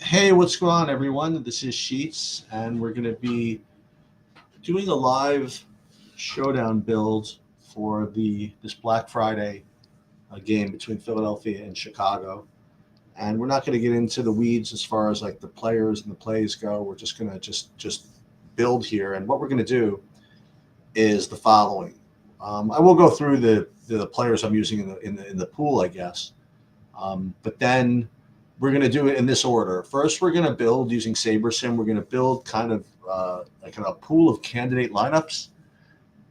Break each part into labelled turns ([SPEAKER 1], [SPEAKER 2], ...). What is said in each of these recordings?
[SPEAKER 1] Hey, what's going on, everyone? This is Sheets, and we're going to be doing a live showdown build for the this Black Friday game between Philadelphia and Chicago. And we're not going to get into the weeds as far as like the players and the plays go. We're just going to just build here. And what we're going to do is the following. I will go through the players I'm using in the pool, I guess. But then we're going to do it in this order. First, we're going to build using SaberSim. We're going to build kind of like a pool of candidate lineups.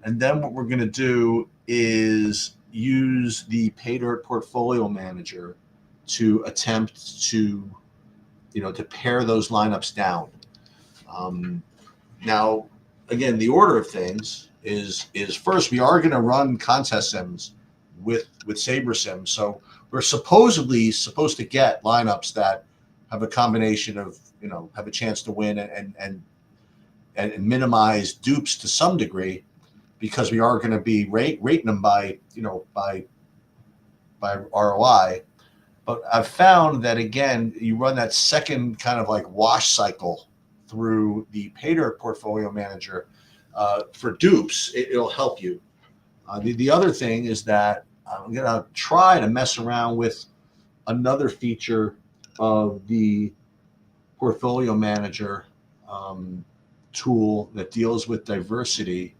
[SPEAKER 1] And then what we're going to do is use the PayDirt Portfolio Manager to attempt to pare those lineups down. Now, again, the order of things is first we are going to run contest sims with SaberSim. So we're supposedly supposed to get lineups that have a combination of have a chance to win and minimize dupes to some degree, because we are going to be rating them by ROI. But I've found that again, you run that second kind of like wash cycle through the PayDirt Portfolio Manager for dupes. It'll help you. The other thing is that I'm going to try to mess around with another feature of the Portfolio Manager tool that deals with diversity.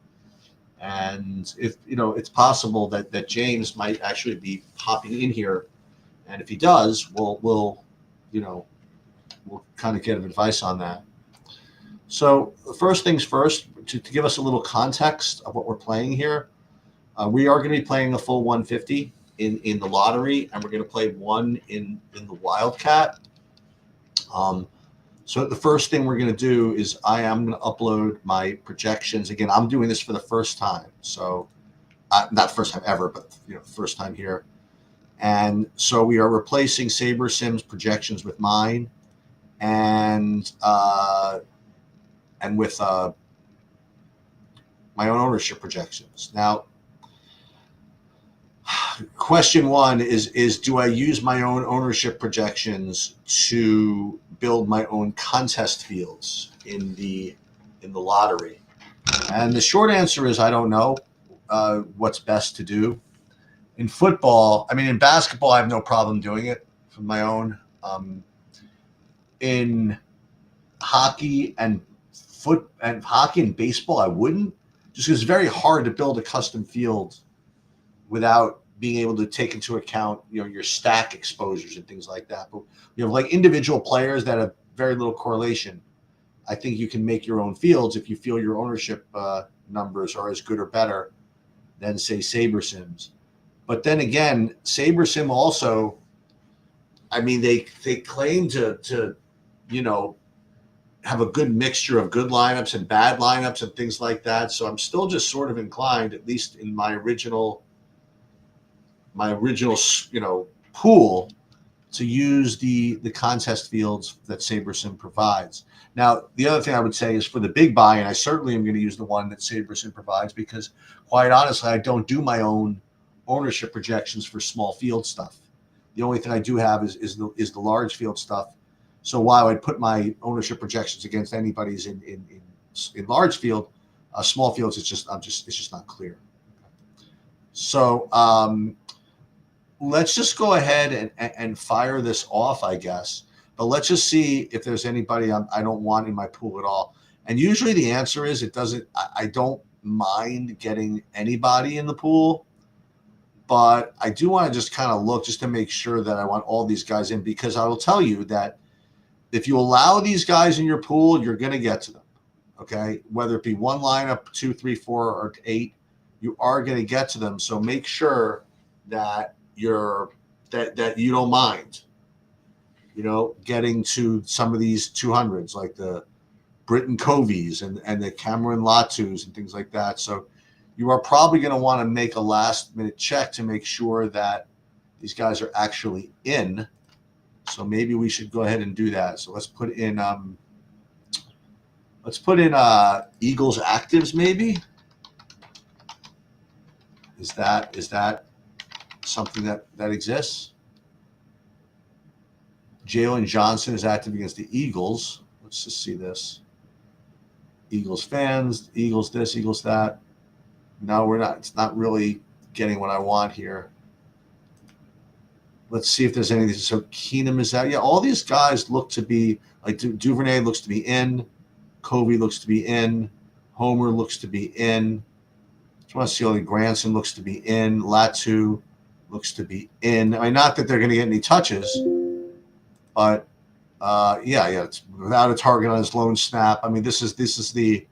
[SPEAKER 1] And if it's possible that James might actually be popping in here, and if he does, we'll kind of get advice on that. So first things first, to give us a little context of what we're playing here. We are going to be playing a full 150 in the lottery, and we're going to play one in the Wildcat. So the first thing we're going to do is I am going to upload my projections. Again, I'm doing this for the first time. So not first time ever, but first time here. And so we are replacing SaberSim's projections with mine and with my own ownership projections. Now, question one is do I use my own ownership projections to build my own contest fields in the lottery? And the short answer is I don't know what's best to do. In football, in basketball, I have no problem doing it for my own. In hockey and baseball, I wouldn't, just because it's very hard to build a custom field without being able to take into account your stack exposures and things like that. But like individual players that have very little correlation, I think you can make your own fields if you feel your ownership numbers are as good or better than say SaberSim's. But then again, SaberSim also, they claim to have a good mixture of good lineups and bad lineups and things like that. So I'm still just sort of inclined, at least in my original pool, to use the contest fields that SaberSim provides. Now, the other thing I would say is for the big buy, and I certainly am going to use the one that SaberSim provides, because quite honestly, I don't do my own ownership projections for small field stuff. The only thing I do have is the large field stuff. So while I'd put my ownership projections against anybody's in large field, small fields, it's just not clear. So let's just go ahead and fire this off, I guess. But let's just see if there's anybody I don't want in my pool at all. And usually the answer is it doesn't. I don't mind getting anybody in the pool, but I do want to just kind of look just to make sure that I want all these guys in, because I will tell you that if you allow these guys in your pool, you're going to get to them. Okay, whether it be one lineup, 2, 3, 4, or 8, you are going to get to them. So make sure that that you don't mind, getting to some of these 200s, like the Britton Coveys and the Cameron Latus and things like that. So you are probably going to want to make a last-minute check to make sure that these guys are actually in. So maybe we should go ahead and do that. So let's put in Eagles actives. Maybe is that something that exists? Jalen Johnson is active against the Eagles. Let's just see this. Eagles fans, Eagles this, Eagles that. No, we're not. It's not really getting what I want here. Let's see if there's anything. So Keenum is out. Yeah, all these guys look to be like Duvernay looks to be in. Covey looks to be in. Homer looks to be in. Just want to see all the Granson looks to be in. Latu looks to be in. I mean, not that they're going to get any touches, but yeah, it's without a target on his lone snap. I mean, this is the,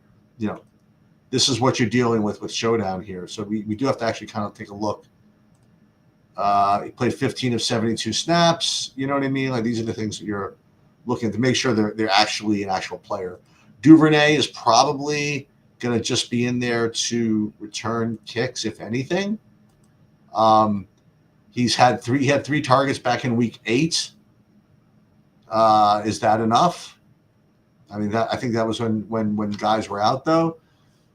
[SPEAKER 1] this is what you're dealing with Showdown here. So we do have to actually kind of take a look. He played 15 of 72 snaps. You know what I mean? Like these are the things that you're looking to make sure they're actually an actual player. Duvernay is probably going to just be in there to return kicks, if anything. He had three targets back in week 8. Is that enough? I mean, I think that was when guys were out though.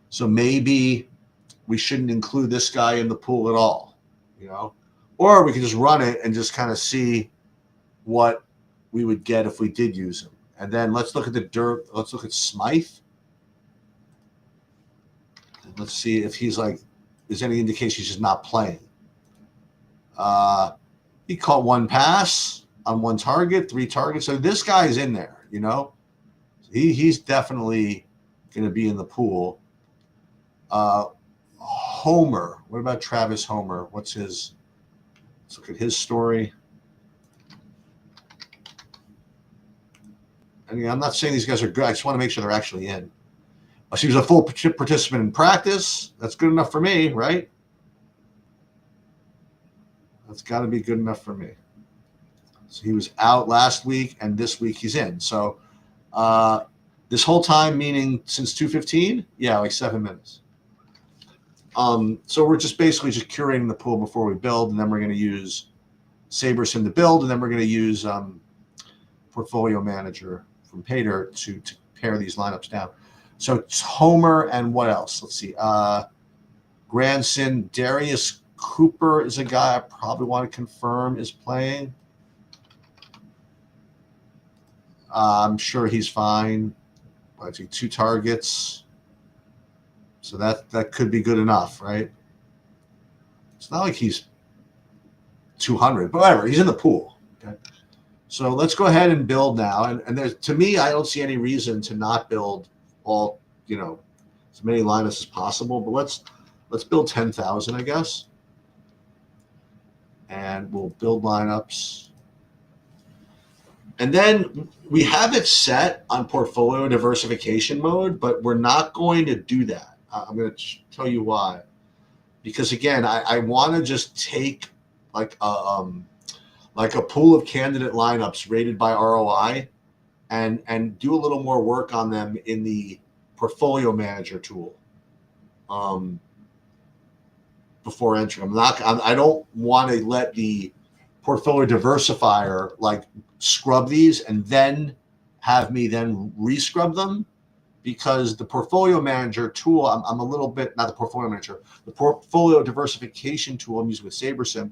[SPEAKER 1] So maybe we shouldn't include this guy in the pool at all, or we could just run it and just kind of see what we would get if we did use him. And then let's look at let's look at Smythe. Let's see if he's there's any indication he's just not playing. He caught one pass on one target, 3 targets. So this guy is in there, He's definitely going to be in the pool. Homer. What about Travis Homer? Let's look at his story. And I'm not saying these guys are good. I just want to make sure they're actually in. He was a full participant in practice. That's good enough for me, right? That's got to be good enough for me. So he was out last week, and this week he's in. So this whole time, meaning since 2:15, yeah, like 7 minutes. So we're just basically curating the pool before we build, and then we're going to use SaberSim to build, and then we're going to use Portfolio Manager from Paydirt to pare these lineups down. So it's Homer and what else? Let's see. Granson, Darius Cooper is a guy I probably want to confirm is playing. I'm sure he's fine. I think 2 targets. So that could be good enough, right? It's not like he's 200, but whatever. He's in the pool. Okay. So let's go ahead and build now. And there's, to me, I don't see any reason to not build all, as many lineups as possible. But let's build 10,000, I guess. And we'll build lineups. And then we have it set on portfolio diversification mode, but we're not going to do that. I'm going to tell you why. Because again, I want to just take like a pool of candidate lineups rated by ROI and do a little more work on them in the portfolio manager tool before entering. I don't want to let the portfolio diversifier scrub these and then have me then re-scrub them, because the portfolio manager tool, I'm a little bit, not the portfolio manager, the portfolio diversification tool I'm using with SaberSim,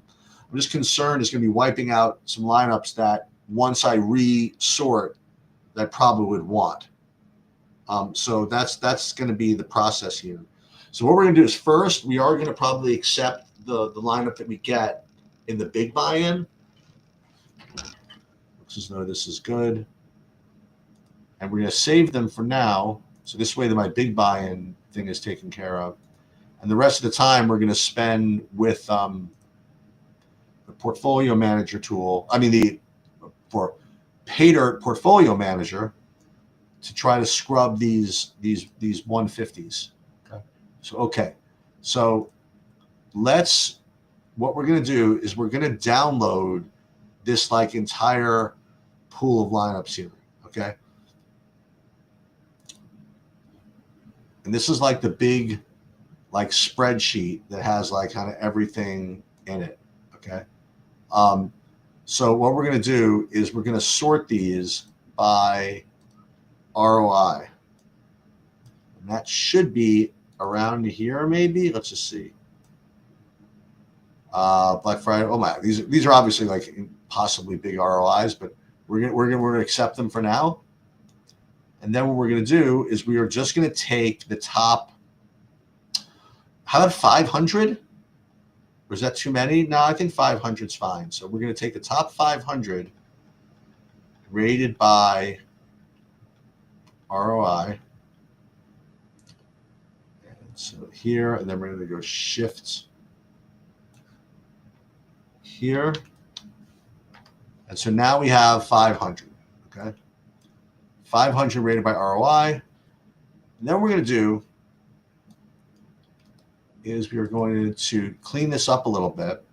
[SPEAKER 1] I'm just concerned it's going to be wiping out some lineups that once I re-sort, that I probably would want. So that's going to be the process here. So what we're going to do is first, we are going to probably accept the lineup that we get in the big buy-in. Let's just know this is good. And we're going to save them for now. So this way that my big buy-in thing is taken care of. And the rest of the time we're going to spend with the portfolio manager tool. For Paydirt portfolio manager to try to scrub these 150s. Okay. So what we're going to do is we're going to download this entire pool of lineups here. Okay. And this is the big spreadsheet that has kind of everything in it. Okay. So what we're going to do is we're going to sort these by ROI. And that should be around here, maybe. Let's just see. Black Friday. Oh my! These are obviously possibly big ROIs, but We're gonna accept them for now. And then what we're gonna do is we are just gonna take the top. How about 500? Or is that too many? No, I think 500 is fine. So we're gonna take the top 500 rated by ROI. And so here, and then we're gonna go shift here. And so now we have 500, okay? 500 rated by ROI. And then what we're going to do is we are going to clean this up a little bit.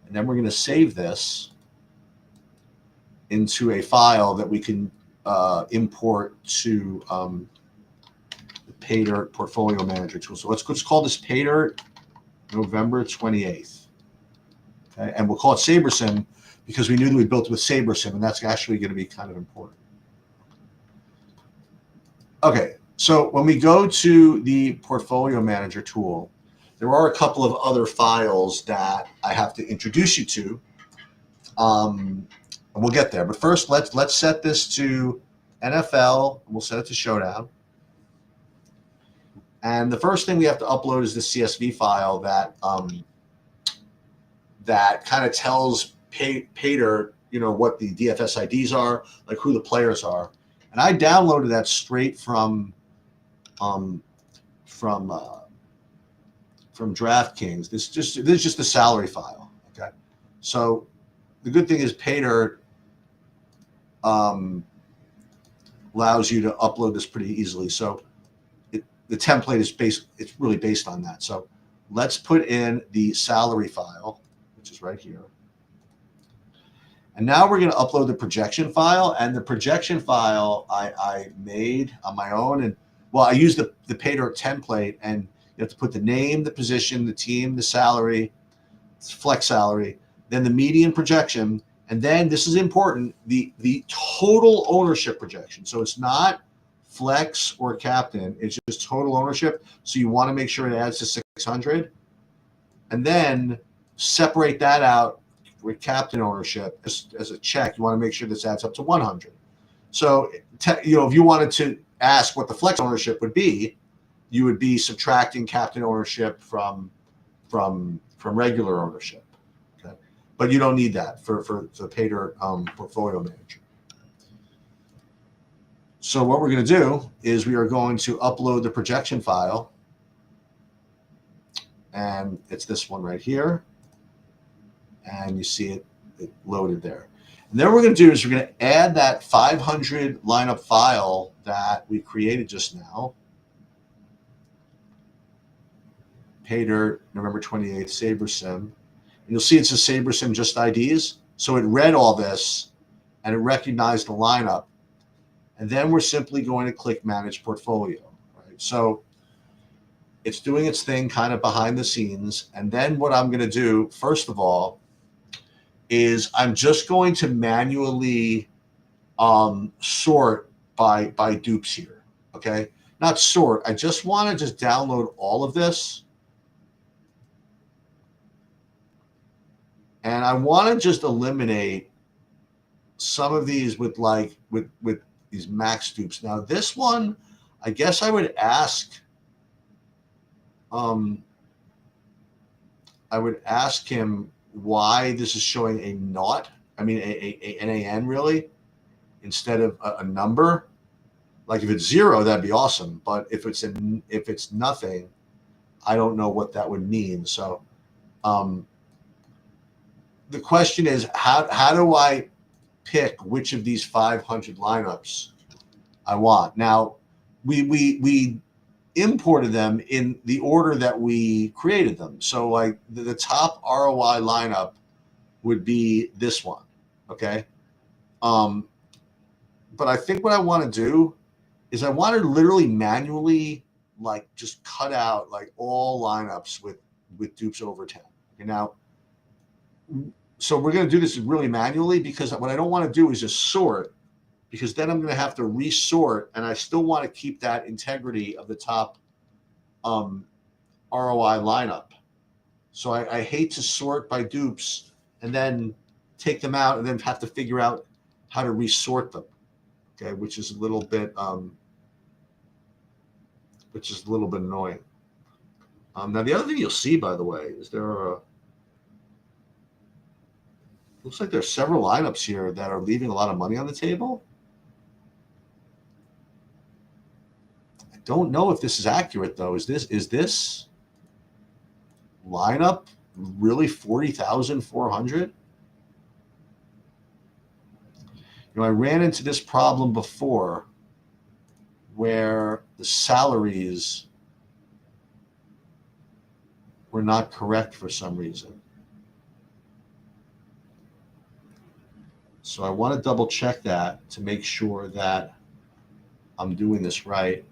[SPEAKER 1] And then we're going to save this into a file that we can import to the PayDirt Portfolio Manager tool. So let's call this PayDirt November 28th. Okay? And we'll call it SaberSim because we knew that we built it with SaberSim, and that's actually going to be kind of important. Okay, so when we go to the Portfolio Manager tool, there are a couple of other files that I have to introduce you to, and we'll get there. But first, let's set this to NFL, and we'll set it to Showdown. And the first thing we have to upload is the CSV file that that kind of tells PayDirt, what the DFS IDs are, like who the players are. And I downloaded that straight from DraftKings. This is just the salary file. Okay, so the good thing is PayDirt allows you to upload this pretty easily. So the template is it's really based on that. So let's put in the salary file, which is right here. And now we're going to upload the projection file. And the projection file I made on my own. And well, I used the PayDirt template, and you have to put the name, the position, the team, the salary, flex salary, then the median projection. And then this is important, the total ownership projection. So it's not flex or captain, it's just total ownership. So you want to make sure it adds to 600. And then separate that out with captain ownership as a check. You want to make sure this adds up to 100. So, if you wanted to ask what the flex ownership would be, you would be subtracting captain ownership from regular ownership. Okay, but you don't need that for the PayDirt Portfolio Manager. So what we're going to do is we are going to upload the projection file, and it's this one right here. And you see it loaded there. And then what we're going to do is we're going to add that 500 lineup file that we created just now. PayDirt, November 28th, SaberSim. And you'll see it says SaberSim just IDs. So it read all this, and it recognized the lineup. And then we're simply going to click Manage Portfolio. Right? So it's doing its thing kind of behind the scenes. And then what I'm going to do, first of all, is I'm just going to manually sort by dupes here, okay? Not sort. I just want to just download all of this. And I want to just eliminate some of these with these max dupes. Now this one, I guess I would ask him why this is showing a naught. I mean, a NaN really, instead of a number. Like if it's 0, that'd be awesome. But if it's nothing, I don't know what that would mean. So the question is, how do I pick which of these 500 lineups I want? Now, we imported them in the order that we created them. So like the top ROI lineup would be this one, okay? But I think what I want to do is I want to literally manually just cut out all lineups with dupes over 10. Okay, now, so we're going to do this really manually because what I don't want to do is just sort, because then I'm going to have to resort, and I still want to keep that integrity of the top ROI lineup. So I hate to sort by dupes and then take them out and then have to figure out how to resort them. Okay, which is a little bit annoying. Now the other thing you'll see, by the way, is looks like there's several lineups here that are leaving a lot of money on the table. I don't know if this is accurate though. Is this lineup really 40,400? I ran into this problem before where the salaries were not correct for some reason. So I want to double check that to make sure that I'm doing this right.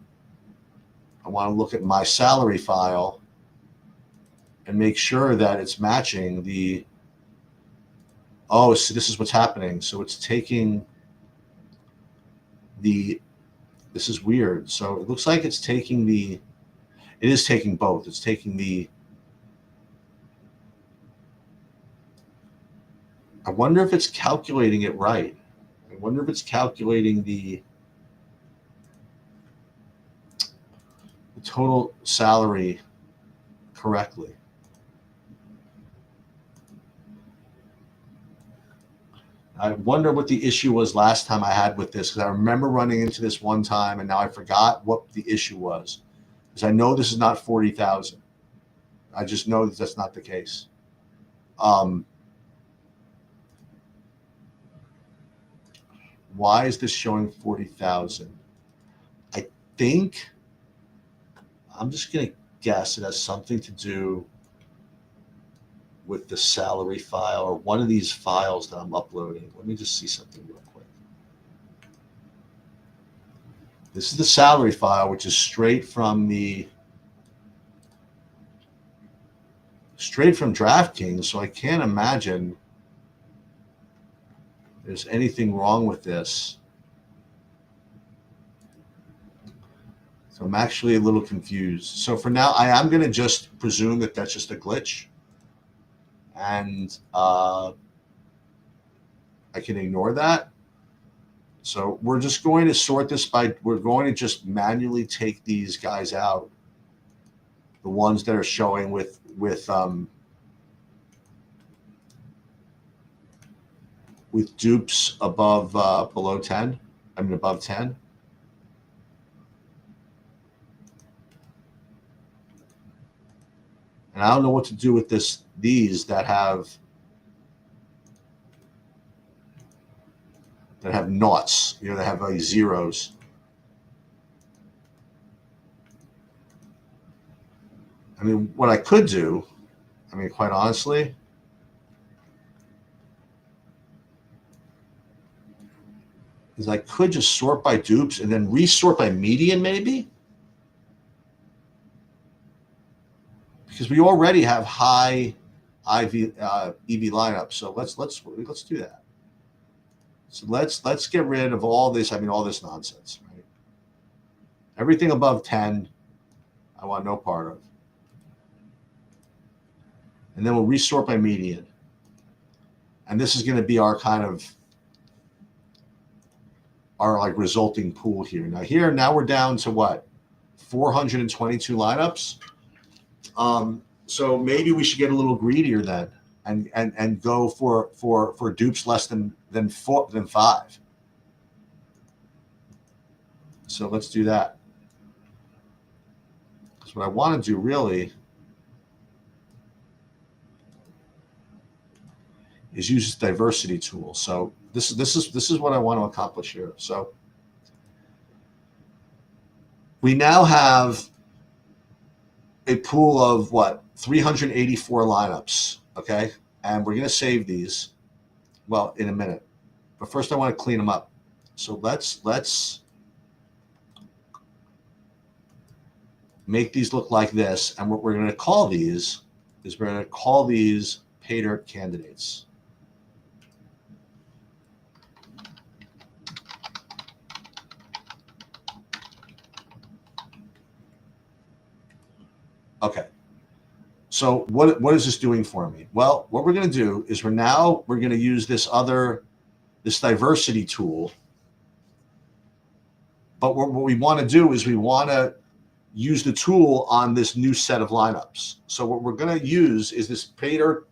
[SPEAKER 1] I want to look at my salary file and make sure that it's matching the, oh, so this is what's happening. So it's taking this is weird. So it looks like it's taking it is taking both. It's taking I wonder if it's calculating it right. I wonder if it's calculating the total salary correctly. I wonder what the issue was last time I had with this, because I remember running into this one time and now I forgot what the issue was. Because I know this is not 40,000. I just know that that's not the case. Why is this showing 40,000? I think, I'm just going to guess it has something to do with the salary file or one of these files that I'm uploading. Let me just see something real quick. This is the salary file, which is straight from DraftKings, so I can't imagine there's anything wrong with this. So I'm actually a little confused. So for now, I am going to just presume that that's just a glitch. And I can ignore that. So we're just going to sort this we're going to just manually take these guys out. The ones that are showing with dupes below 10, above 10. And I don't know what to do with these that have noughts, that have like zeros. I mean, what I could do, quite honestly, is I could just sort by dupes and then resort by median, maybe. Because we already have high EV lineups, so let's do that. So let's get rid of all this. All this nonsense, right? Everything above 10, I want no part of. And then we'll resort by median, and this is going to be our kind of our resulting pool here. Now we're down to what, 422 lineups. So maybe we should get a little greedier then and go for dupes less than 5. So let's do that. Because what I want to do really is use this diversity tool. So this is what I want to accomplish here. So we now have a pool of 384 lineups, okay? And we're going to save these, in a minute. But first I want to clean them up. So let's make these look like this. And what we're going to call these is we're going to call these pay dirt candidates. Okay. So what is this doing for me? Well, what we're going to do is we're going to use this other this diversity tool. But what we want to do is we want to use the tool on this new set of lineups. So what we're going to use is this Pater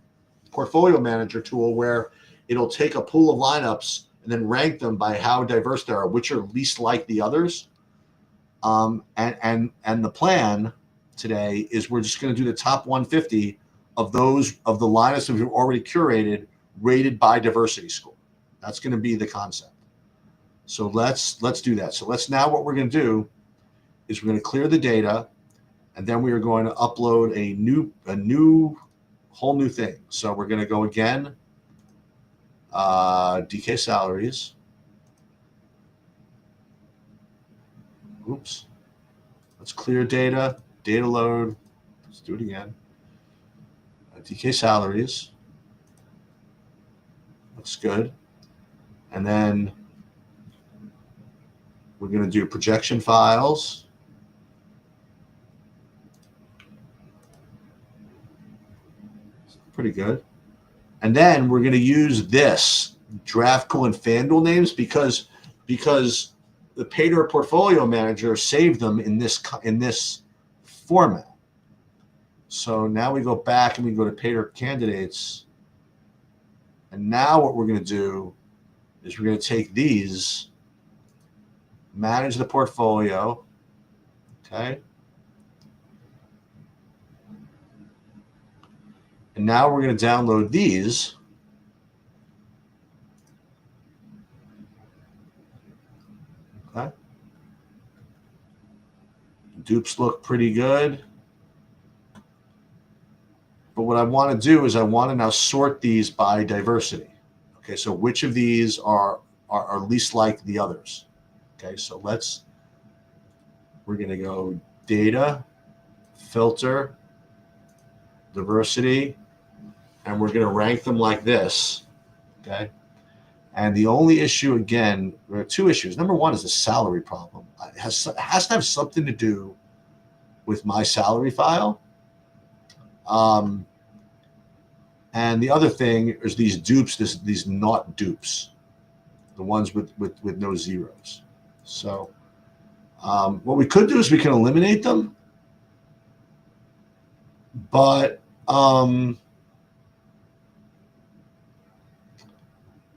[SPEAKER 1] portfolio manager tool where it'll take a pool of lineups and then rank them by how diverse they are, which are least like the others. And the plan today is we're just going to do the top 150 of the lineups that we've already curated, rated by diversity score. That's going to be the concept. So let's do that. So what we're going to do is we're going to clear the data, and then we are going to upload a whole new thing. So we're going to go again, DK salaries. Oops. Let's clear data load. Let's do it again. DK salaries. Looks good. And then we're going to do projection files. Pretty good. And then we're going to use this DraftCool and FanDuel names because the Pater portfolio manager saved them in this format. So now we go back and we go to Pater candidates. And now what we're going to do is we're going to take these, manage the portfolio, okay? And now we're going to download these. Okay. Dupes look pretty good. But what I want to do is I want to now sort these by diversity. Okay, so which of these are least like the others? Okay, so we're going to go data, filter, diversity, and we're going to rank them like this. Okay. And the only issue, again, there are two issues. Number one is the salary problem. It has to have something to do with my salary file. And the other thing is these dupes, these not dupes, the ones with no zeros. So what we could do is we can eliminate them, but I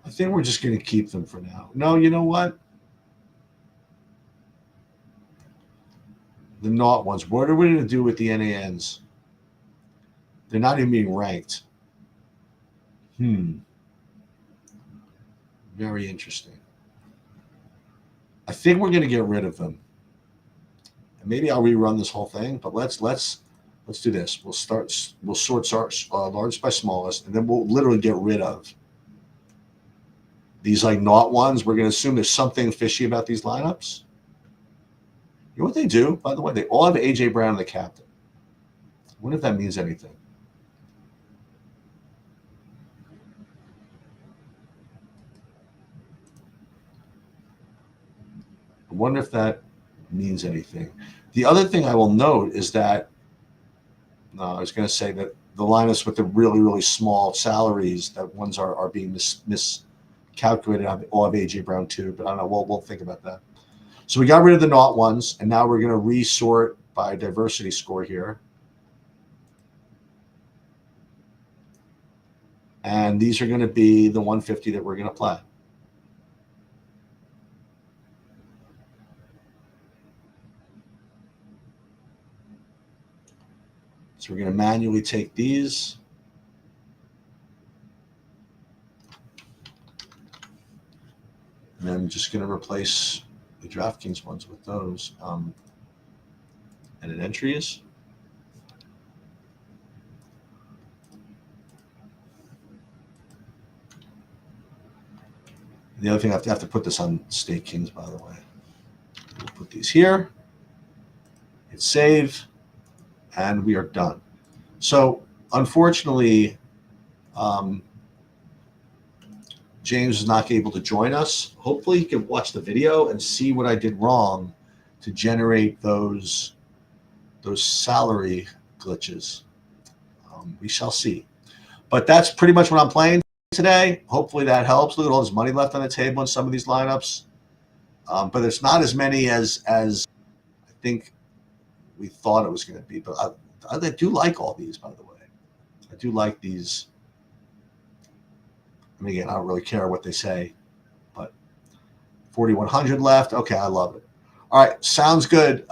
[SPEAKER 1] think we're just going to keep them for now. No, you know what? The not ones. What are we going to do with the NANs? They're not even being ranked. Very interesting. I think we're going to get rid of them. And maybe I'll rerun this whole thing, but let's do this. We'll sort largest by smallest, and then we'll literally get rid of these like not ones. We're going to assume there's something fishy about these lineups. You know what they do, by the way? They all have AJ Brown in the captain. I wonder if that means anything. I wonder if that means anything. The other thing I will note is that I was going to say that the lineups with the really, really small salaries, that ones are being miscalculated. All have AJ Brown too, but I don't know. We'll think about that. So we got rid of the not ones, and now we're going to resort by diversity score here. And these are going to be the 150 that we're going to play. So we're going to manually take these. And I'm just going to replace the DraftKings ones with those. And in entries. The other thing, I have to put this on State Kings, by the way. We'll put these here. Hit save. And we are done. So, unfortunately, James is not able to join us. Hopefully, he can watch the video and see what I did wrong to generate those salary glitches. We shall see. But that's pretty much what I'm playing. today. Hopefully that helps. Look at all this money left on the table in some of these lineups. But it's not as many as I think we thought it was going to be. But I do like all these, by the way. I do like these. I mean, again, I don't really care what they say, but 4,100 left. Okay, I love it. All right, sounds good.